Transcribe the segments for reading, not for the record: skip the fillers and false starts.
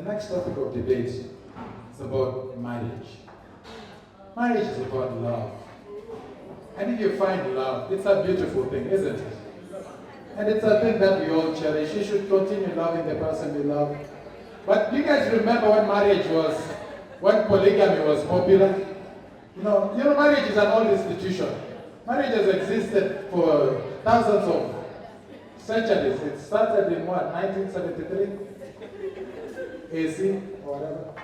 next topic of debate is about marriage. Marriage is about love. And if you find love, it's a beautiful thing, isn't it? And it's a thing that we all cherish. You should continue loving the person you love. But do you guys remember when polygamy was popular? You know, marriage is an old institution. Marriage has existed for thousands of centuries. It started in 1973? AC, or whatever.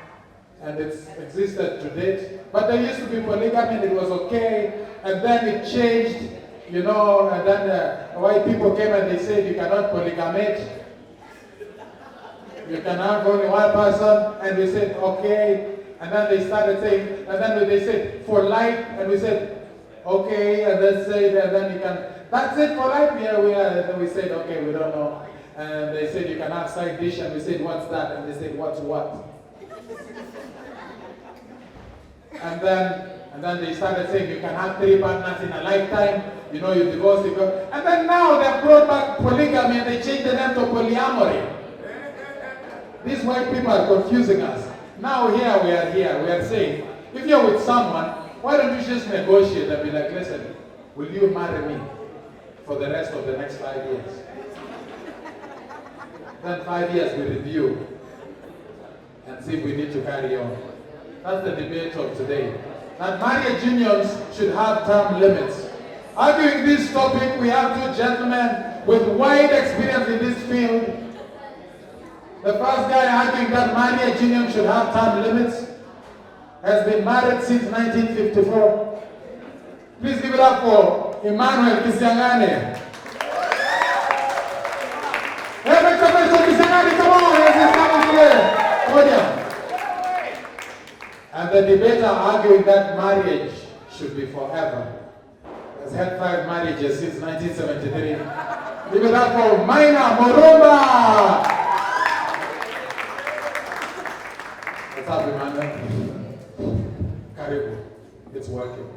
And it's existed to date. But there used to be polygamy and it was okay. And then it changed, and then white people came and they said you cannot polygamate. You can have only one person. And we said, okay. And then they started saying, and then they said, for life. And we said, okay. And then you can, that's it for life? Yeah, we are. And then we said, okay, we don't know. And they said, you can have side dish. And we said, what's that? And they said, what's what? And then they started saying you can have 3 partners in a lifetime. You divorce. And then now they've brought back polygamy and they changed the name to polyamory. These white people are confusing us. Now we are saying, if you're with someone, why don't you just negotiate and be like, listen, will you marry me for the rest of the next 5 years? Then 5 years we review and see if we need to carry on. That's the debate of today. That marriage unions should have term limits. Arguing this topic, we have 2 gentlemen with wide experience in this field. The first guy arguing that marriage unions should have term limits has been married since 1954. Please give it up for Emmanuel Kisiangani. Hey, Mr. Kisiangani, come on, let's just come here. Podium. And the debater arguing that marriage should be forever. Has had 5 marriages since 1973. Give it up for Maina Murumba. What's up, Emmanuel? Karibu. It's working.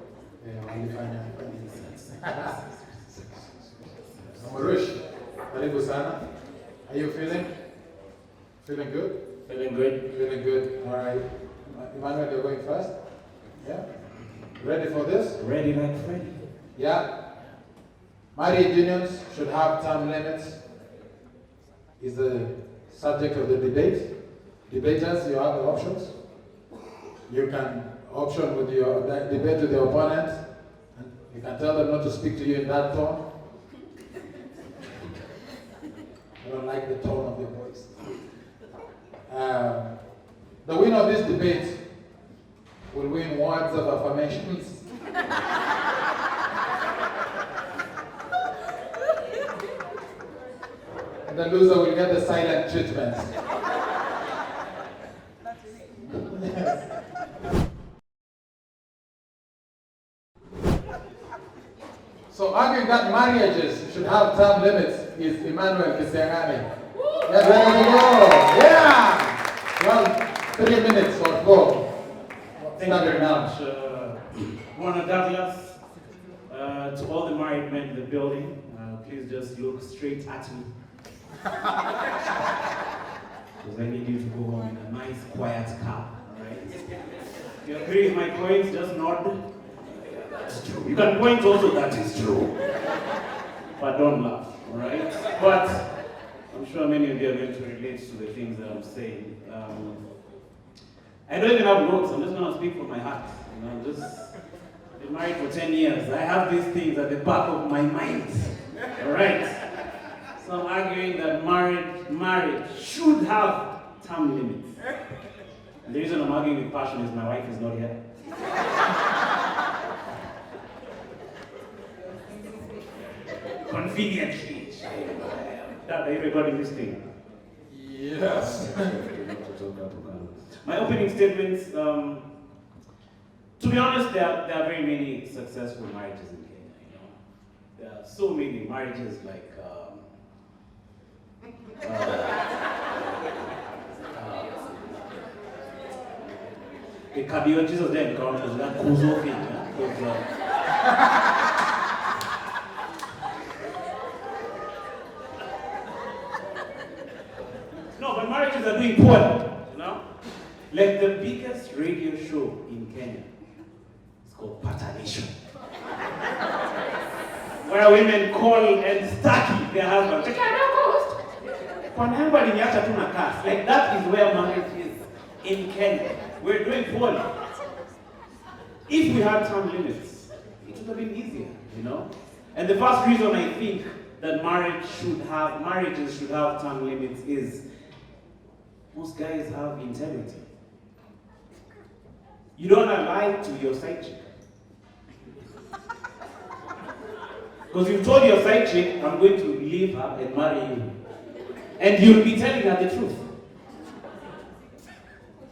Marush, karibu sana. Are you feeling? Feeling good? Feeling good. Feeling good. All right. Emmanuel, you're going first? Yeah? Ready for this? Ready like Freddy. Yeah? Marriage unions should have term limits. Is the subject of the debate. Debaters, you have the options. You can option with your debate with your opponent. And you can tell them not to speak to you in that tone. I don't like the tone of your voice. The winner of this debate will win words of affirmations. And the loser will get the silent treatment. So arguing that marriages should have term limits is Emmanuel Kisiangani. Yes, ready to go. Yeah! Well, 3 minutes or 4. Thank you very much, Warner Douglas. To all the married men in the building, please just look straight at me. Because I need you to go home in a nice, quiet car. Alright? If you agree with my points, just nod. That's true. You can point also, that is true. But don't laugh, alright? But I'm sure many of you are going to relate to the things that I'm saying. I don't even have notes, I'm just going to speak from my heart. I've just been married for 10 years. I have these things at the back of my mind. Alright? So I'm arguing that marriage should have term limits. And the reason I'm arguing with passion is my wife is not here. Conveniently. Dad, are you recording this thing? Yes. My opening statements, to be honest, there are very many successful marriages in Kenya. There are so many marriages like the Kabio Jesus then count as that Kuzo thing. No, but marriages are doing poorly. Like the biggest radio show in Kenya. It's called Patanation. Where women call and study their husbands. Like that is where marriage is in Kenya. We're doing poorly. If we had term limits, it would have been easier, you know? And the first reason I think that marriages should have term limits is most guys have integrity. You don't lie to your side chick. Because you've told your side chick, I'm going to leave her and marry you. And you'll be telling her the truth.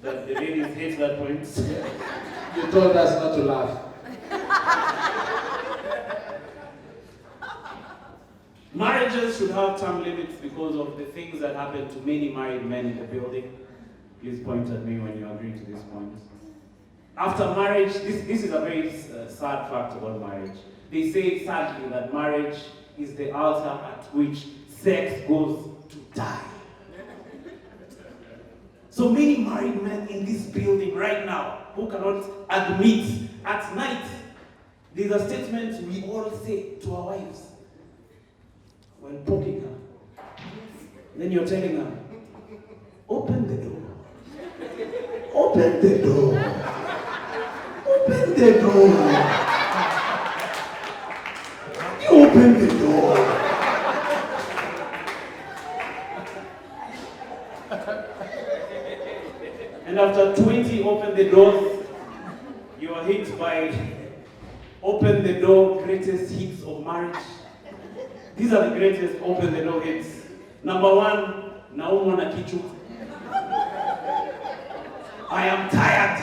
But the ladies hate that point. You told us not to laugh. Marriages should have term limits because of the things that happen to many married men in the building. Please point at me when you agree to this point. After marriage, this is a very sad fact about marriage. They say sadly that marriage is the altar at which sex goes to die. So many married men in this building right now who cannot admit at night, there's a statement we all say to our wives when poking her. Then you're telling her, open the door. Open the door. Open the door. You open the door. And after 20 open the doors, you are hit by open the door greatest hits of marriage. These are the greatest open the door hits. Number one, Naumo na kichu. I am tired.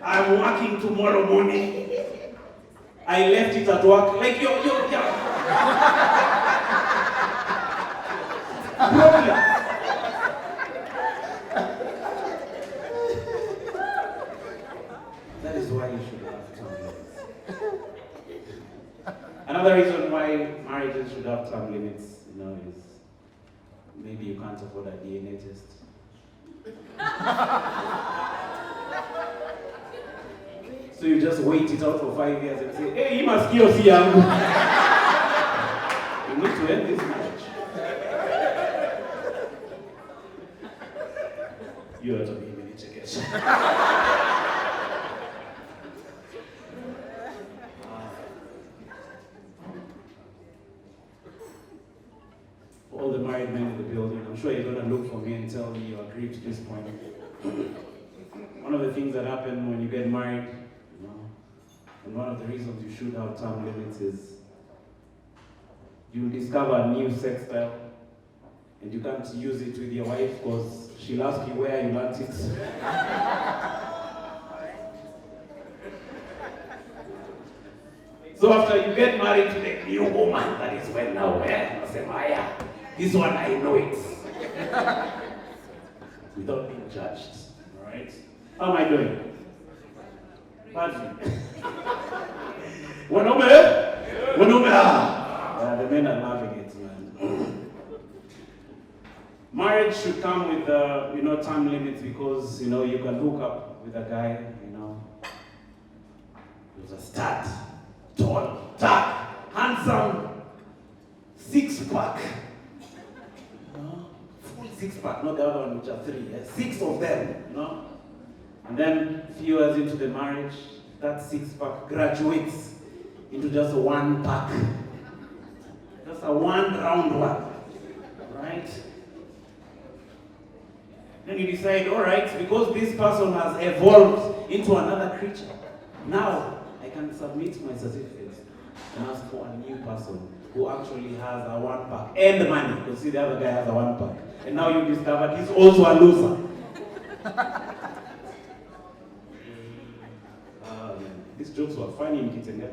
I am working tomorrow morning. I left it at work. Like yo. Problem. That is why you should have term limits. Another reason why marriages should have term limits, you know, is maybe you can't afford a DNA test. So you just wait it out for 5 years and say, hey, you must kill young. You need to end this marriage. You have to be in a ticket. For all the married men in the building, I'm sure you're going to look for me and tell me you agree to this point. One of the things that happen when you get married, you know, and one of the reasons you should have term limits is you'll discover a new sex style and you can't use it with your wife because she'll ask you where you learned it. So after you get married to the new woman, that is when now, I say, Maya, this one I know it. Without being judged, all right? How am I doing? Badly. Wanaume? Yeah, the men are loving it, man. Marriage should come with, term limits because, you can hook up with a guy, who's a stud, tall, dark, handsome, six-pack. Full six-pack, not the other one which are 3. 6 of them, And then a few years into the marriage, that six-pack graduates into just a 1-pack. Just a 1 round one, right? Then you decide, all right, because this person has evolved into another creature, now I can submit my certificate and ask for a new person who actually has a 1-pack and money. Because see, the other guy has a 1-pack. And now you discover he's also a loser. These jokes were funny in Kitengela.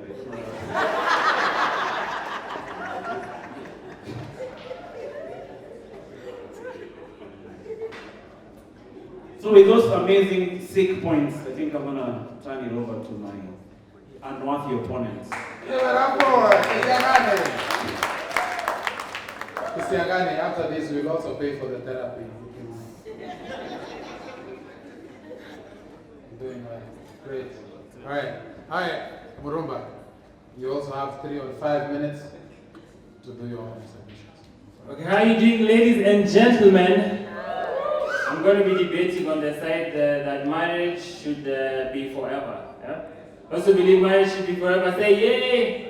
So with those amazing sick points, I think I'm gonna turn it over to my unworthy opponents. Kisiangani, after this, we'll also pay for the therapy. doing well. Great. All right, Murumba. You also have 3 or 5 minutes to do your own submissions. Okay, how are you doing, ladies and gentlemen? I'm going to be debating on the side that marriage should be forever. Yeah? Those who believe marriage should be forever, say yay!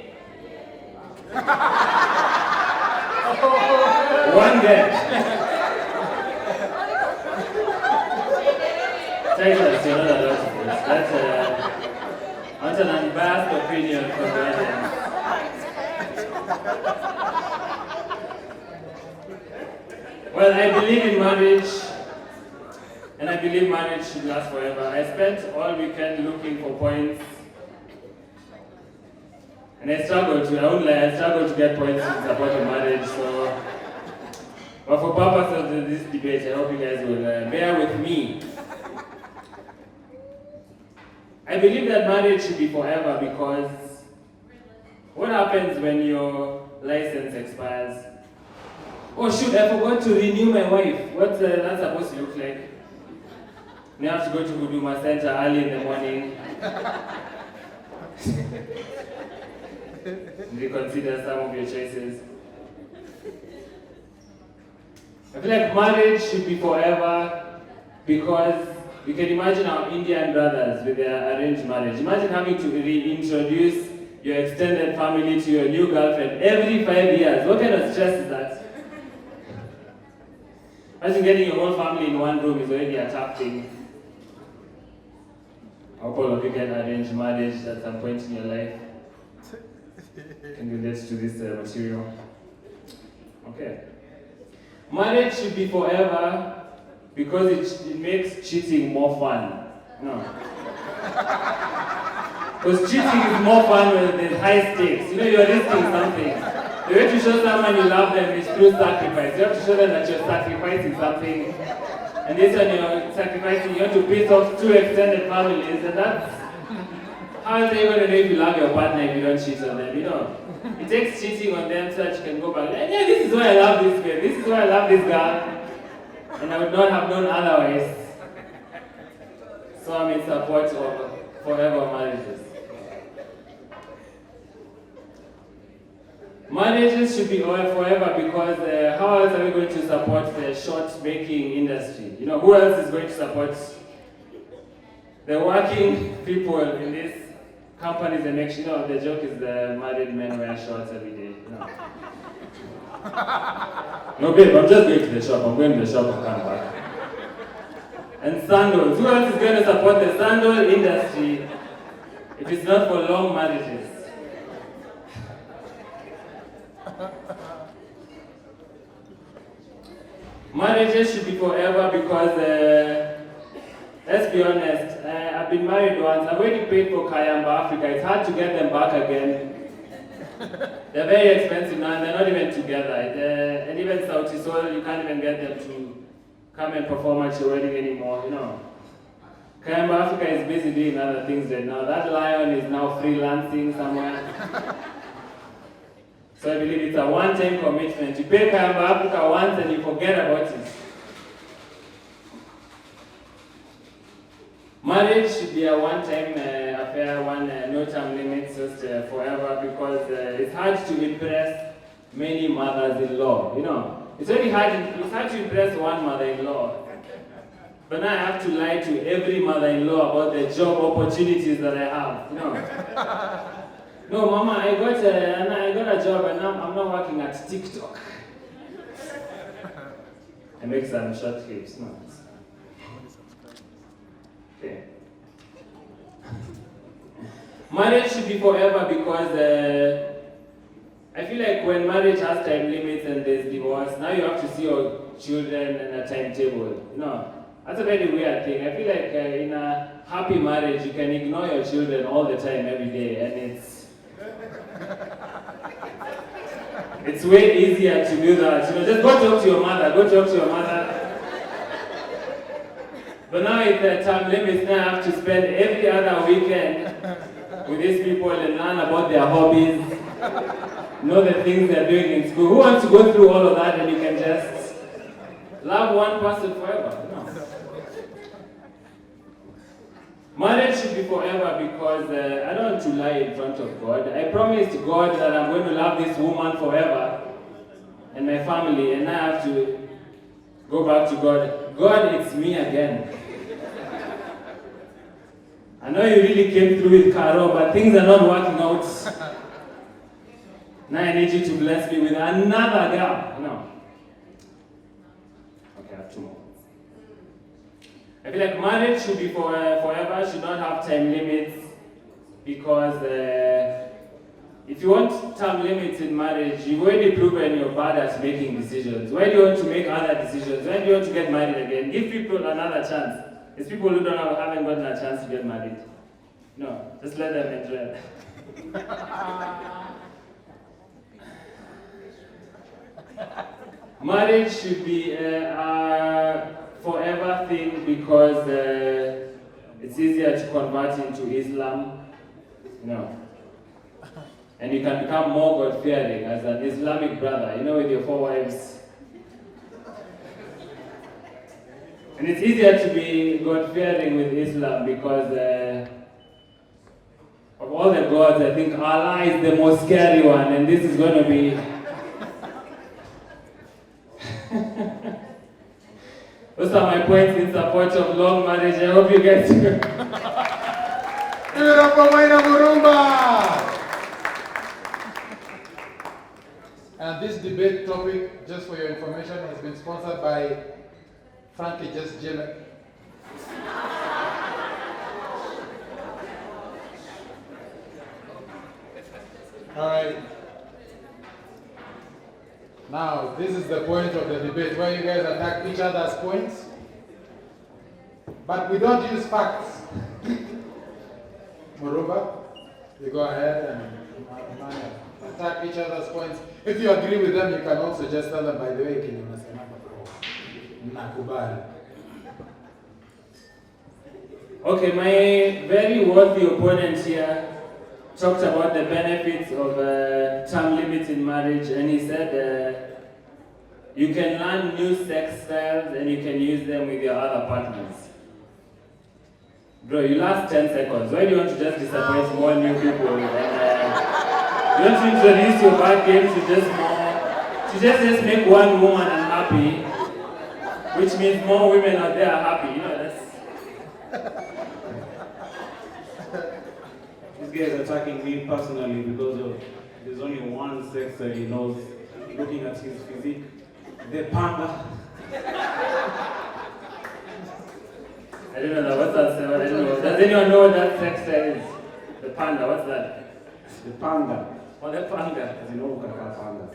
One day. Texas, you're not allowed to do this. That's an unbiased opinion from the audience. Well, I believe in marriage, and I believe marriage should last forever. I spent all weekend looking for points, and I struggled to get points in support of marriage, so... But for purpose of this debate, I hope you guys will bear with me. I believe that marriage should be forever because what happens when your license expires? Oh shoot, I forgot to renew my wife. What's that supposed to look like? Now I have to go to Huduma Center early in the morning. Reconsider some of your choices. I feel like marriage should be forever because you can imagine our Indian brothers with their arranged marriage. Imagine having to reintroduce your extended family to your new girlfriend every 5 years. What kind of stress is that? Imagine getting your whole family in one room is already a tough thing. I hope all of you get arranged marriage at some point in your life. Can relate to this material. Okay. Marriage should be forever because it makes cheating more fun. No. Because cheating is more fun when there's high stakes. You know, you're risking something. The way to show someone you love them is through sacrifice. You have to show them that you're sacrificing something. And this one you're sacrificing, you have to piss off 2 extended families, and that's... How are they going to know if you love your partner if you don't cheat on them, you know? It takes cheating on them so that you can go back, like, yeah, this is why I love this man, this is why I love this girl. And I would not have known otherwise. So I'm in support of forever marriages. Marriages should be forever because how else are we going to support the short making industry? You know, who else is going to support the working people in these companies that make, you know, the joke is the married men wear shorts every day. No. No, babe, I'm just going to the shop. I'm going to the shop and come back. And sandals. Who else is going to support the sandal industry if it's not for long marriages? Marriages should be forever because, let's be honest, I've been married once. I've already paid for Kayamba Africa. It's hard to get them back again. They're very expensive now and they're not even together. And even Sauti Sol, you can't even get them to come and perform at your wedding anymore, you know. Kayamba Africa is busy doing other things right now. That lion is now freelancing somewhere. So I believe it's a one-time commitment. You pay Kayamba Africa once and you forget about it. Marriage should be a one-time affair, no time limits, just forever, because it's hard to impress many mothers-in-law. You know, it's hard to impress one mother-in-law. But now I have to lie to every mother-in-law about the job opportunities that I have. You know. No, Mama, I got a job and now I'm not working at TikTok. I make some short clips. No. Okay. Marriage should be forever because I feel like when marriage has time limits and there's divorce, now you have to see your children in a timetable. You know, that's a very weird thing. I feel like in a happy marriage, you can ignore your children all the time, every day, and it's way easier to do that. You know, just go talk to your mother. But now it's time limits. Now I have to spend every other weekend with these people and learn about their hobbies, know the things they're doing in school. Who wants to go through all of that and you can just love one person forever? No. Marriage should be forever because I don't want to lie in front of God. I promised God that I'm going to love this woman forever and my family, and I have to go back to God. God, it's me again. I know you really came through with Caro, but things are not working out. Now I need you to bless me with another girl. No. Okay, I have 2 more. I feel like marriage should be forever, should not have time limits, because if you want time limits in marriage, you've already proven you're bad at making decisions. Why do you want to make other decisions? Why do you want to get married again? Give people another chance. It's people who haven't gotten a chance to get married. No, just let them enjoy it. Marriage should be a forever thing because it's easier to convert into Islam. And you can become more God-fearing as an Islamic brother, with your 4 wives. And it's easier to be God-fearing with Islam because of all the gods, I think Allah is the most scary one, and this is going to be... Those are my points in support of long marriage. I hope you guys do. Give it up for Maina Murumba! And this debate topic, just for your information, has been sponsored by Frankie Just Jimmy. All right. Now, this is the point of the debate where you guys attack each other's points. But we don't use facts. Murumba, you go ahead and attack each other's points. If you agree with them, you can also just tell them, by the way, can you nakubali. Okay, my very worthy opponent here talked about the benefits of term limits in marriage, and he said you can learn new sex styles and you can use them with your other partners. Bro, you last 10 seconds. Why do you want to just disappoint more new people? And, you want to introduce your bad game to just make one woman unhappy, which means more women out there are happy. That's... This guy is attacking me personally because there's only one sex that he knows, looking at his physique. The panda. I don't know what's that. I don't know. Does anyone know what that sex is? The panda, what's that? The panda. Oh, the panda. As you know, Kaka panda.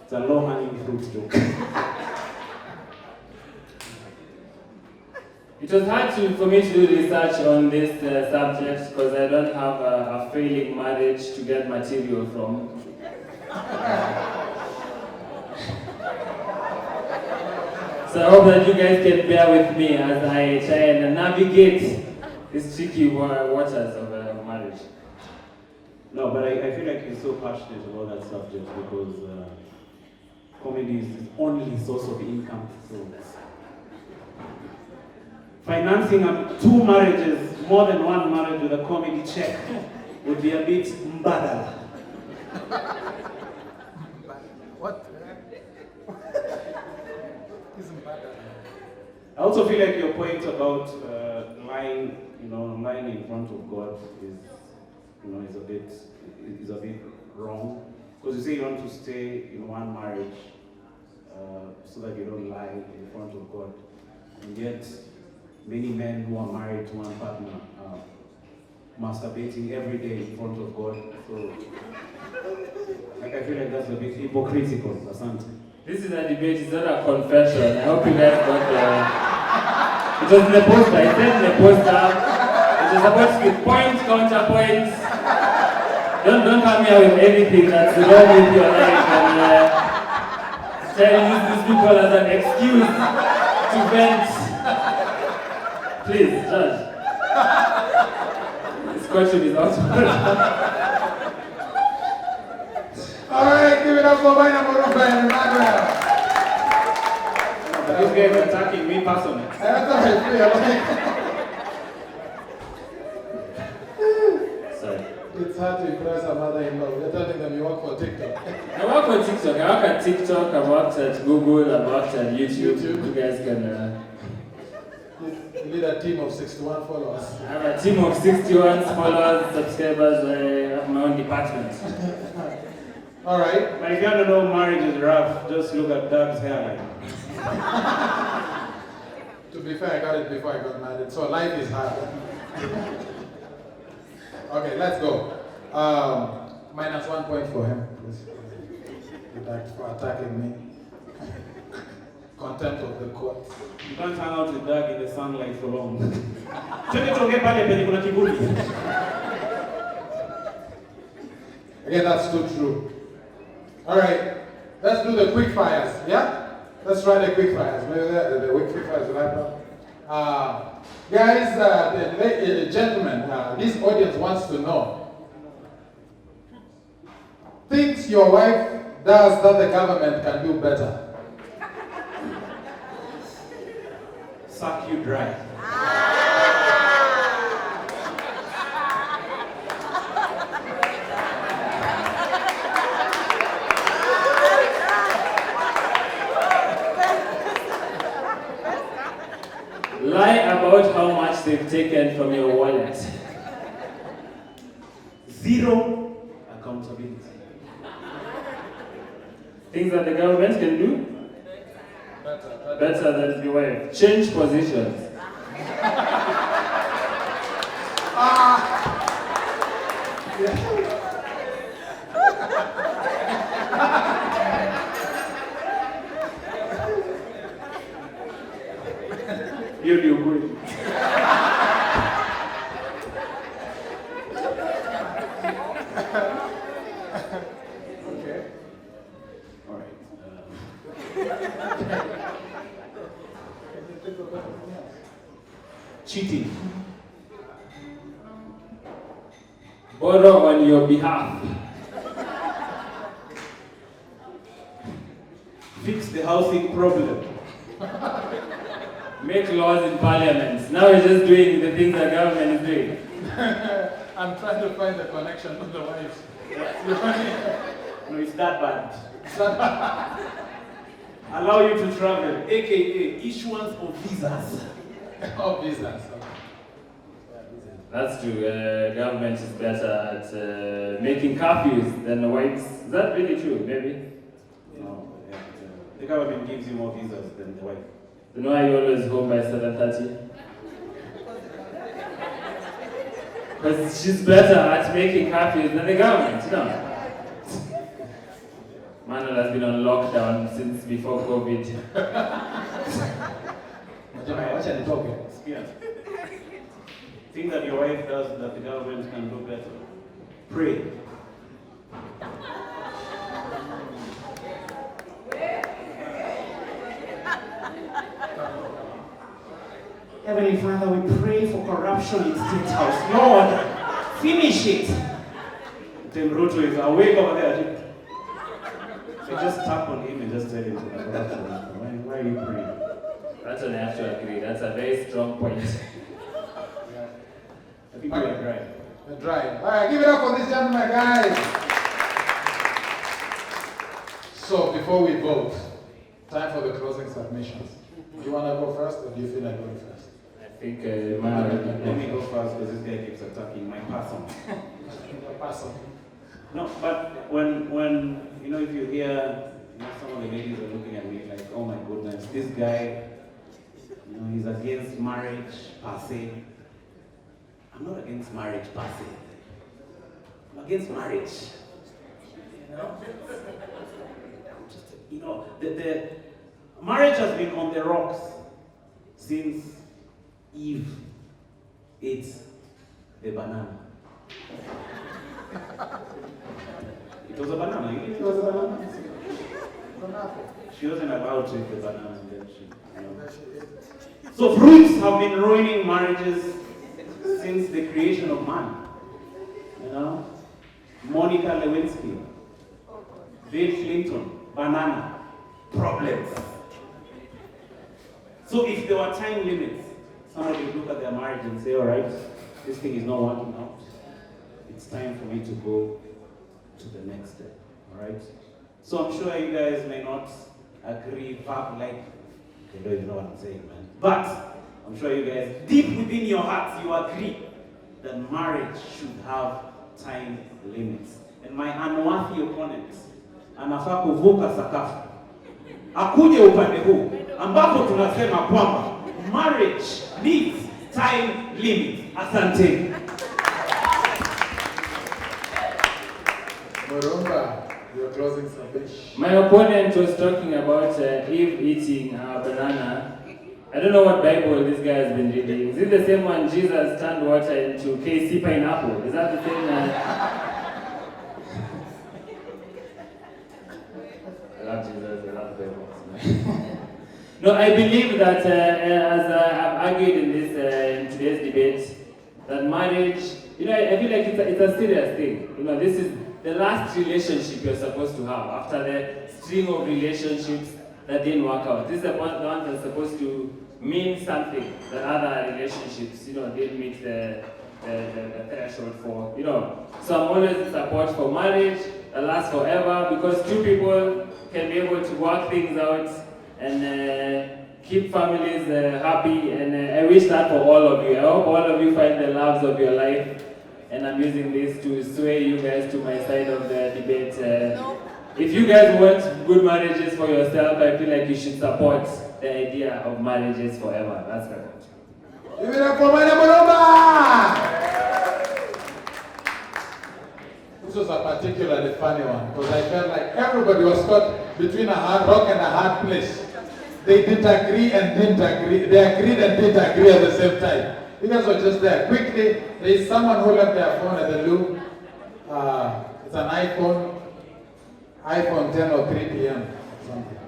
It's a low-hanging fruit joke. It was hard for me to do research on this subject because I don't have a failing marriage to get material from. So I hope that you guys can bear with me as I try and navigate these tricky waters of marriage. No, but I feel like he's so passionate about that subject because comedy is his only source of income. So financing 2 marriages, more than 1 marriage with a comedy check would be a bit mbadala. What? I also feel like your point about lying, lying in front of God is a bit wrong. Because you say you want to stay in one marriage so that you don't lie in front of God, and yet many men who are married to one partner are masturbating every day in front of God. So, I feel like that's a bit hypocritical or something. This is a debate, it's not a confession. I hope you guys got it was in the poster, it said in the poster. It was supposed to be point, counterpoint. Don't come here with anything that's wrong with your life and try to use these people as an excuse to vent. Please, judge. This question is out of order. Alright, give it up for Maina Murumba and Emmanuel. This guy is attacking me personally. That's how I feel. it's hard to impress a mother-in-law. You're telling them you work for TikTok. I work for TikTok. I work at TikTok. I worked at Google. I worked at YouTube. You guys can. You lead a team of 61 followers. I have a team of 61 followers, subscribers. I have my own department. All right. But if you want to know marriage is rough, just look at Doug's hairline. To be fair, I got it before I got married, so life is hard. Okay, let's go. -1 point for him, please. For attacking me. Contempt of the court. You can't hang out with Doug in the sunlight for long. Again, that's too true. All right, let's do the quick fires, yeah? Let's try the quick fires. Maybe the quick fires right now. Guys, gentlemen, this audience wants to know things your wife does that the government can do better. Suck you dry. Lie about how much they've taken from your wallet. Zero accountability. Things that the government can do better than your wife. Change positions. You're good. Okay. All right. Cheating. Borrow on your behalf. Fix the housing problem. Make laws in parliament. Now we're just doing the things the government is doing. I'm trying to find the connection with the wives. No, it's that bad. Allow you to travel, aka issuance of visas. Oh, business. That's true. Government is better at making curfews than the whites. Is that really true? Maybe. No, yeah. The government gives you more visas than the wife. You know why you always home by 7:30? Because she's better at making curfews than the government, you know. Manuel has been on lockdown since before COVID. Yeah. Thing that your wife does that the government can do better. Pray. Heavenly Father, we pray for corruption in State House. Lord, finish it. Then Ruto is awake over there. So just tap on him and just tell him to the corruption. Why are you praying? That's what I have to agree. That's a very strong point. I think we are dry. We're dry. All right, give it up for this gentleman, guys. So before we vote, time for the closing submissions. Do you want to go first, or do you feel like going first? I think Let me go first because this guy keeps attacking my person. Person. No, but when you know, if you hear, you know, some of the ladies are looking at me like, oh my goodness, this guy, you know, he's against marriage per se. I'm not against marriage per se. I'm against marriage. You know, the marriage has been on the rocks since Eve ate the banana. It was a banana. You think it was a banana? She wasn't allowed to eat the banana, and then she. You know. So fruits have been ruining marriages since the creation of man. You know, Monica Lewinsky, Bill Clinton, banana, problems. So if there were time limits, somebody would look at their marriage and say, all right, this thing is not working out. it's time for me to go to the next step. All right? So I'm sure you guys may not agree, like, you don't even know what I'm saying, man. But I'm sure you guys, deep within your hearts, you agree that marriage should have time limits. And my unworthy opponent anafaa kuvuka sakafu akuje upande huu ambapo tunasema kwamba marriage needs time limit. Asante. Murumba, you're closing some fish. My opponent was talking about Eve eating a banana. I don't know what Bible this guy has been reading. Is it the same one Jesus turned water into KC pineapple? Is that the same? I love Jesus, I love Bible. No, I believe that as I've argued in this in today's debate, that marriage, I feel like it's a serious thing. This is the last relationship you're supposed to have after the string of relationships that didn't work out. This is the one that's supposed to mean something that other relationships, didn't meet the threshold for, So I'm always in support for marriage that lasts forever because two people can be able to work things out and keep families happy. And I wish that for all of you. I hope all of you find the loves of your life. And I'm using this to sway you guys to my side of the debate. If you guys want good marriages for yourself, I feel like you should support the idea of marriages forever. That's my point. Give it up for Maina Murumba! This was a particularly funny one because I felt like everybody was caught between a hard rock and a hard place. They didn't agree and didn't agree. They agreed and didn't agree at the same time. You guys were just there. Quickly, there is someone who left their phone at the loo. It's an iPhone 10 or 3 p.m. or something.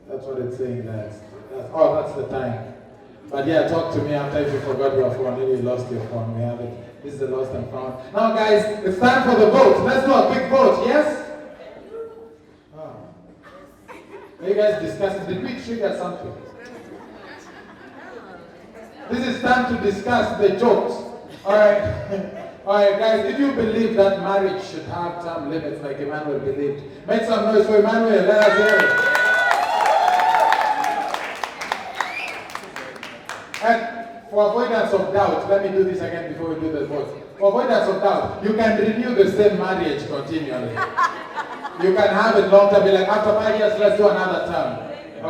That's what it's saying there. That's the time. But yeah, talk to me after if you forgot your phone. Maybe you lost your phone. We have it. This is the lost and found. Now guys, it's time for the vote. Let's do a quick vote, yes? Are you guys discussing? Did we trigger something? This is time to discuss the jokes. Alright. Alright guys, if you believe that marriage should have term limits like Emmanuel believed, make some noise for Emmanuel. Let us hear it. And for avoidance of doubt, let me do this again before we do the vote. For avoidance of doubt, you can renew the same marriage continually. You can have it long term, be like after 5 years, let's do another term.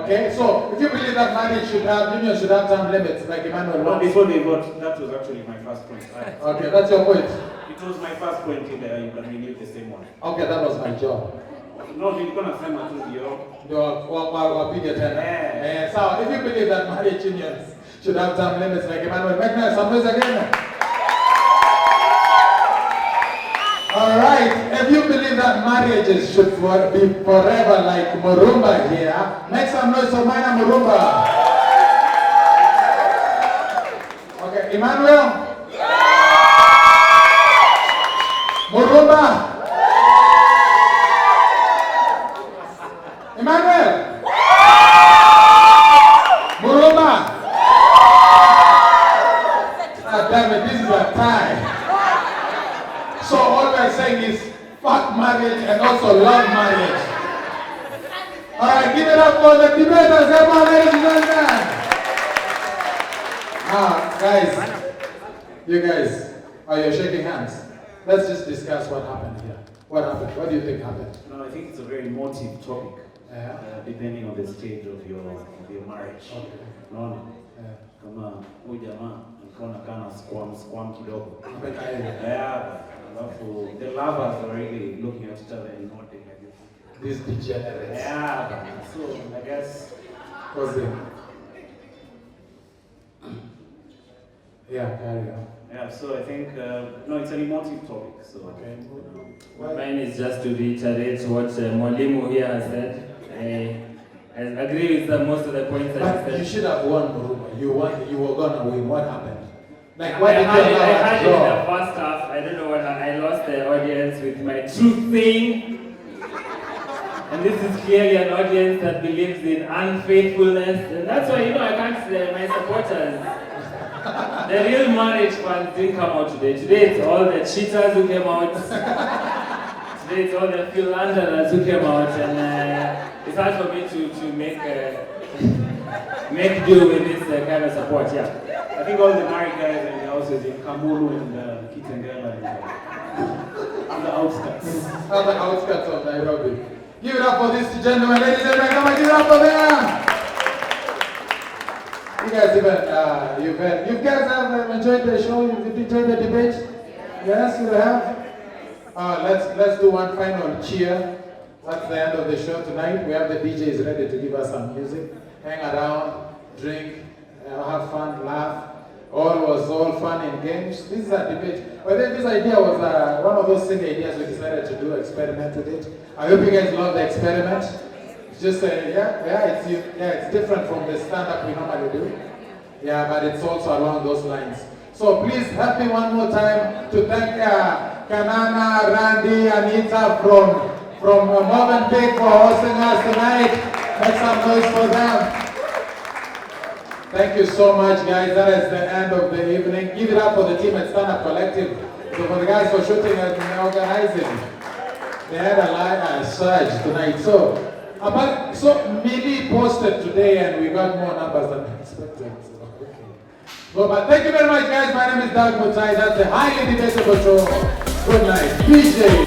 Okay, so if you believe that marriage union should have term limits, like Emmanuel wants. Before they vote, that was actually my first point. Okay, that's your point. It was my first point in there. You can renew the same one. Okay, that was my job. No, you're gonna send my to Your bigger tender. So if you believe that marriage unions should have term limits, like Emmanuel, make some noise again. Alright, if you believe that marriages should be forever like Murumba here, make some noise for Maina Murumba. Okay, Emmanuel? Murumba? Emmanuel? Murumba? Ah, damn it, this is a tie. So all we're saying is fuck marriage and also love marriage. Alright, give it up for the debaters, everyone, ladies and gentlemen. Guys, you guys, you're shaking hands. Let's just discuss what happened here. What happened? What do you think happened? No, I think it's a very emotive topic. Yeah. Depending on the stage of your marriage. Okay. No. Kama huyu jamaa alikuwa anakaa squam kidogo. Yeah. The lovers are really looking at each other and nodding like this. These degenerates. Yeah. So I guess. What's it? Yeah, carry on. Yeah, so I think, no, it's an emotive topic. So. Okay. Mine is just to reiterate what Mwalimu here has said. I agree with most of the points that he said. You should have won, Murumba. You were gonna win. What happened? Like, I why did you had allow it in the first half. I don't know what I lost the audience with my truth saying. And this is clearly an audience that believes in unfaithfulness. And that's why, I can't, my supporters, The real marriage fans didn't come out today. Today it's all the cheaters who came out. Today it's all the philanderers who came out, and it's hard for me to make do with this kind of support. Yeah. I think all the married guys and the houses in Kamulu and Kitengela and the outskirts. On the outskirts of Nairobi. Give it up for this gentleman, ladies and gentlemen. Come on, give it up for them. You guys you guys have enjoyed the show. You've enjoyed the debate. Yes, you have. Let's do one final cheer. That's the end of the show tonight. We have the DJs ready to give us some music. Hang around, drink, have fun, laugh. All was all fun and games. This is a debate. But then this idea was one of those silly ideas we decided to do, experiment with it. I hope you guys love the experiment. It's just it's different from the stand-up we normally do. Yeah, but it's also along those lines. So please help me one more time to thank Kanana, Randy, Anita from Movenpick for hosting us tonight. Make some noise for them. Thank you so much, guys. That is the end of the evening. Give it up for the team at Stand Up Collective. So for the guys for shooting and organizing. They had a surge tonight. So Millie posted today and we got more numbers than expected. So, okay. But thank you very much, guys. My name is Mutai. That's the highly debatable show. Good night. DJ.